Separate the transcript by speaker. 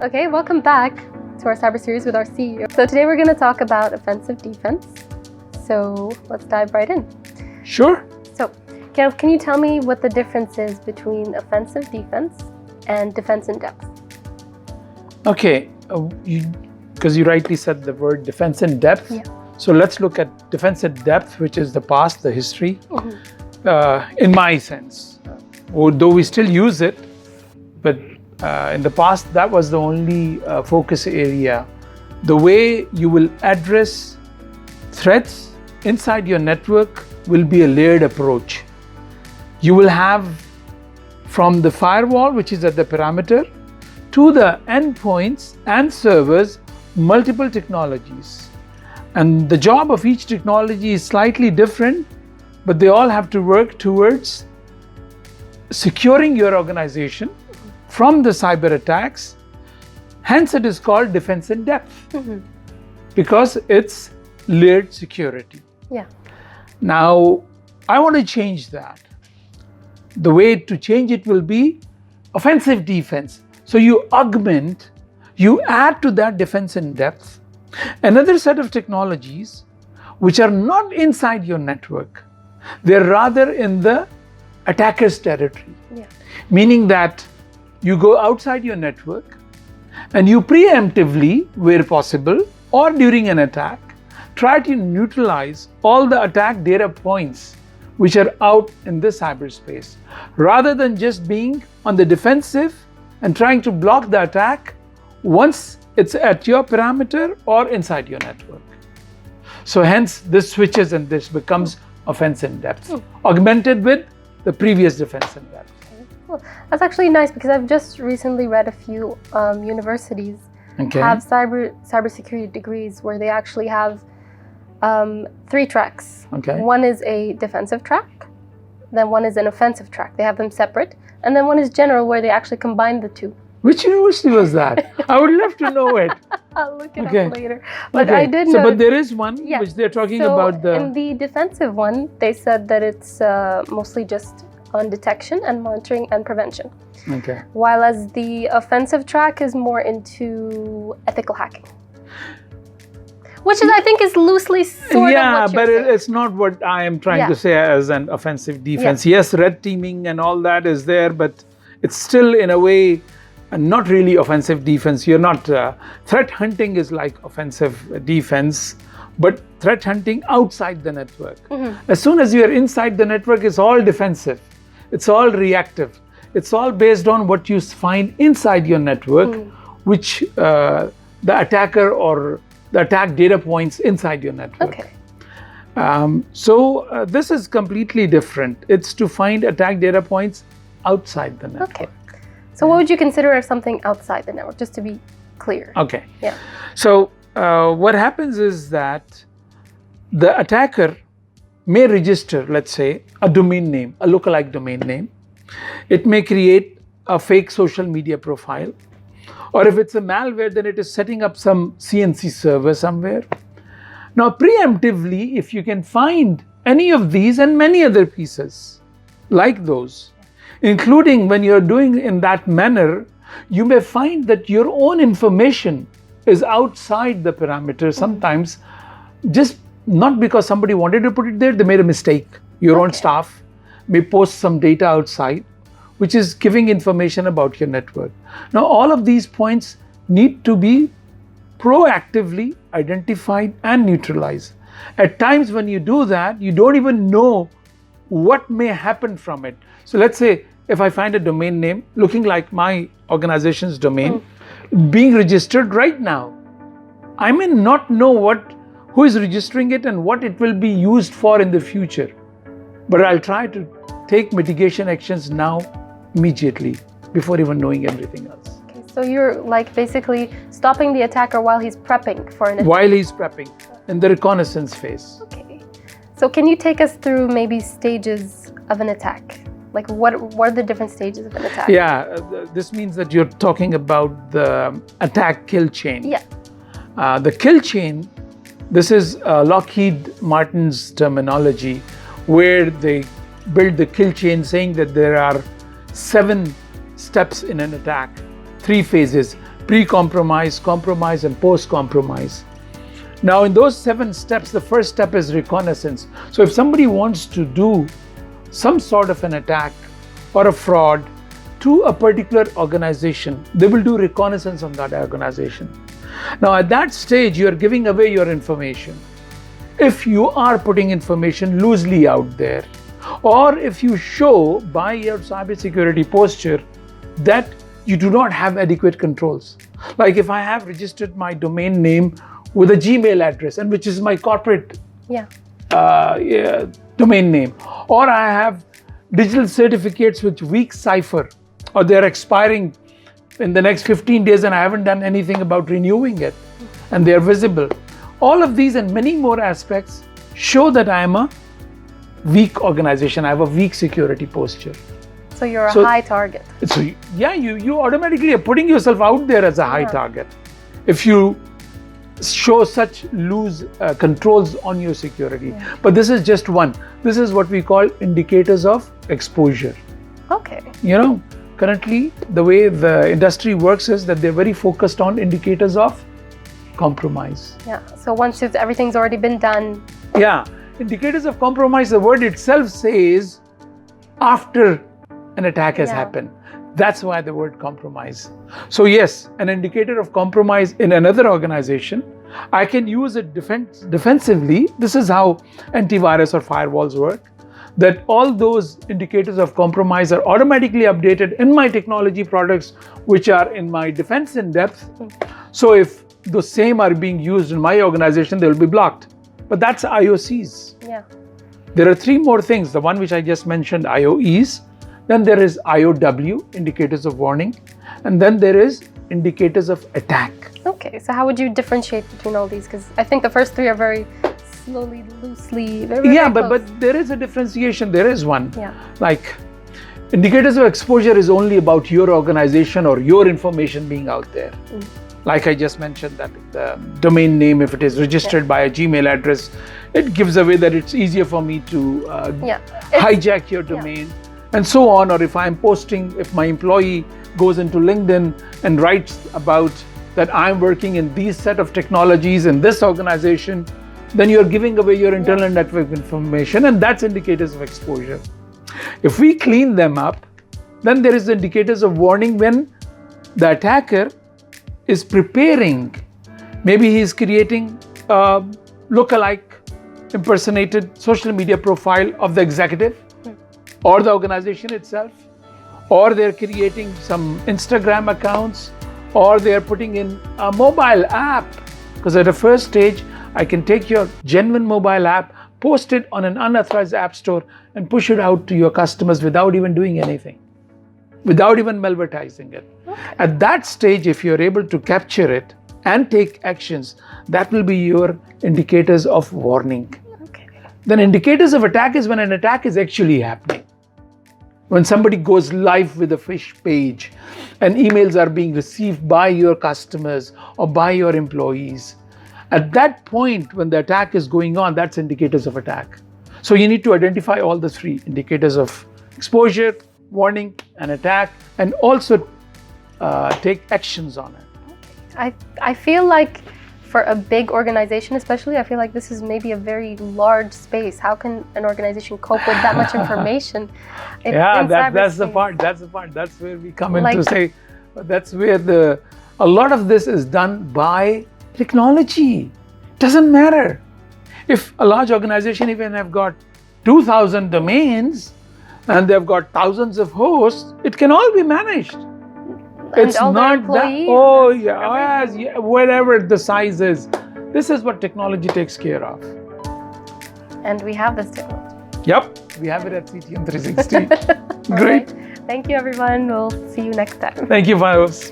Speaker 1: Okay, welcome back to our cyber series with our CEO. So today we're going to talk about offensive defense. So let's dive right in.
Speaker 2: Sure.
Speaker 1: So, can you tell me what the difference is between offensive defense and defense in depth?
Speaker 2: Okay, because you rightly said the word defense in depth.
Speaker 1: Yeah.
Speaker 2: So let's look at defense in depth, which is the past, the history.
Speaker 1: Mm-hmm.
Speaker 2: In my sense, though we still use it, but in the past, that was the only focus area. The way you will address threats inside your network will be a layered approach. You will have from the firewall, which is at the perimeter, to the endpoints and servers, multiple technologies. And the job of each technology is slightly different, but they all have to work towards securing your organization from the cyber attacks. Hence, it is called defense in depth, because it's layered security.
Speaker 1: Yeah.
Speaker 2: Now, I want to change that. The way to change it will be offensive defense. So you augment, you add to that defense in depth another set of technologies which are not inside your network. They're rather in the attacker's territory.
Speaker 1: Yeah.
Speaker 2: Meaning that you go outside your network and you preemptively, where possible, or during an attack, try to neutralize all the attack data points which are out in the cyberspace, rather than just being on the defensive and trying to block the attack once it's at your parameter or inside your network. So hence this switches and this becomes offense in depth, augmented with the previous defense in depth.
Speaker 1: Well, that's actually nice, because I've just recently read a few universities have cybersecurity degrees where they actually have 3 tracks.
Speaker 2: Okay.
Speaker 1: One is a defensive track, then one is an offensive track. They have them separate, and then one is general, where they actually combine the two.
Speaker 2: Which university was that? I would love to know it.
Speaker 1: I'll look it
Speaker 2: Okay.
Speaker 1: up later. But
Speaker 2: Okay.
Speaker 1: I did know.
Speaker 2: But there is one
Speaker 1: Yeah.
Speaker 2: which they're talking
Speaker 1: So
Speaker 2: about the.
Speaker 1: in the defensive one, they said that it's mostly just on detection and monitoring and prevention.
Speaker 2: Okay.
Speaker 1: While as the offensive track is more into ethical hacking. Which is, I think, is loosely sort of what you're
Speaker 2: but
Speaker 1: saying.
Speaker 2: it's not what I am trying to say as an offensive defense.
Speaker 1: Yeah.
Speaker 2: Yes, red teaming and all that is there, but it's still in a way not really offensive defense. You're not, threat hunting is like offensive defense, but threat hunting outside the network. As soon as you're inside the network, it's all defensive. It's all reactive. It's all based on what you find inside your network, which the attacker or the attack data points inside your network.
Speaker 1: Okay.
Speaker 2: So this is completely different. It's to find attack data points outside the network.
Speaker 1: Okay. So what would you consider as something outside the network, just to be clear?
Speaker 2: Okay.
Speaker 1: Yeah.
Speaker 2: So what happens is that the attacker may register, let's say, a domain name, a lookalike domain name. It may create a fake social media profile. Or if it's a malware, then it is setting up some CNC server somewhere. Now, preemptively, if you can find any of these and many other pieces like those, including when you're doing in that manner, you may find that your own information is outside the parameter sometimes, just not because somebody wanted to put it there, they made a mistake. Your own staff may post some data outside, which is giving information about your network. Now, all of these points need to be proactively identified and neutralized. At times when you do that, you don't even know what may happen from it. So let's say if I find a domain name looking like my organization's domain being registered right now, I may not know who is registering it and what it will be used for in the future. But I'll try to take mitigation actions now, immediately, before even knowing everything else.
Speaker 1: Okay, so you're like basically stopping the attacker while he's prepping for an attack.
Speaker 2: While he's prepping, in the reconnaissance phase.
Speaker 1: Okay. So can you take us through maybe stages of an attack? Like what are the different stages of an attack?
Speaker 2: Yeah, this means that you're talking about the attack kill chain.
Speaker 1: Yeah.
Speaker 2: The kill chain, this is Lockheed Martin's terminology, where they build the kill chain saying that there are 7 steps in an attack, 3 phases. pre-compromise, compromise, and post-compromise. Now, in those 7 steps, the first step is reconnaissance. So if somebody wants to do some sort of an attack or a fraud to a particular organization, they will do reconnaissance on that organization. Now, at that stage, you are giving away your information. If you are putting information loosely out there, or if you show by your cybersecurity posture that you do not have adequate controls. Like if I have registered my domain name with a Gmail address, and which is my corporate domain name, or I have digital certificates with weak cipher, or they're expiring in the next 15 days and I haven't done anything about renewing it, and they're visible. All of these and many more aspects show that I am a weak organization. I have a weak security posture.
Speaker 1: So you're a high target.
Speaker 2: So you automatically are putting yourself out there as a high target. If you show such loose controls on your security. But this is just one. This is what we call indicators of exposure.
Speaker 1: Okay.
Speaker 2: Currently the way the industry works is that they're very focused on indicators of compromise.
Speaker 1: Yeah. So once everything's already been done.
Speaker 2: Yeah. Indicators of compromise, the word itself says after an attack has happened. That's why the word compromise. So yes, an indicator of compromise in another organization, I can use it defensively. This is how antivirus or firewalls work. That all those indicators of compromise are automatically updated in my technology products, which are in my defense in depth. So if the same are being used in my organization, they will be blocked. But that's IOCs.
Speaker 1: Yeah.
Speaker 2: There are 3 more things. The one which I just mentioned, IOEs. Then there is IOW, indicators of warning. And then there is indicators of attack.
Speaker 1: Okay, so how would you differentiate between all these? Because I think the first 3 are very slowly, loosely, very
Speaker 2: but there is a differentiation. There is one.
Speaker 1: Yeah.
Speaker 2: Like indicators of exposure is only about your organization or your information being out there. Like I just mentioned, that the domain name, if it is registered by a Gmail address, it gives away that it's easier for me to hijack your domain and so on. Or if I'm posting, if my employee goes into LinkedIn and writes about that I'm working in these set of technologies in this organization, then you're giving away your internal network information, and that's indicators of exposure. If we clean them up, then there is indicators of warning when the attacker is preparing. Maybe he's creating a lookalike impersonated social media profile of the executive or the organization itself, or they're creating some Instagram accounts, or they're putting in a mobile app. Because at the first stage, I can take your genuine mobile app, post it on an unauthorized app store, and push it out to your customers without even doing anything, without even malvertising it. Okay. At that stage, if you're able to capture it and take actions, that will be your indicators of warning.
Speaker 1: Okay.
Speaker 2: Then indicators of attack is when an attack is actually happening. When somebody goes live with a fish page and emails are being received by your customers or by your employees. At that point, when the attack is going on, that's indicators of attack. So you need to identify all the 3 indicators of exposure, warning, and attack, and also take actions on it.
Speaker 1: I feel like for a big organization especially, I feel like this is maybe a very large space. How can an organization cope with that much information?
Speaker 2: That's the part. That's where we come in to say, that's where a lot of this is done by technology. Doesn't matter. If a large organization even have got 2,000 domains and they've got thousands of hosts, it can all be managed. It's not that, whatever the size is. This is what technology takes care of.
Speaker 1: And we have this technology.
Speaker 2: Yep, we have it at CTM 360. Great.
Speaker 1: Right. Thank you, everyone. We'll see you next time.
Speaker 2: Thank you, Fios.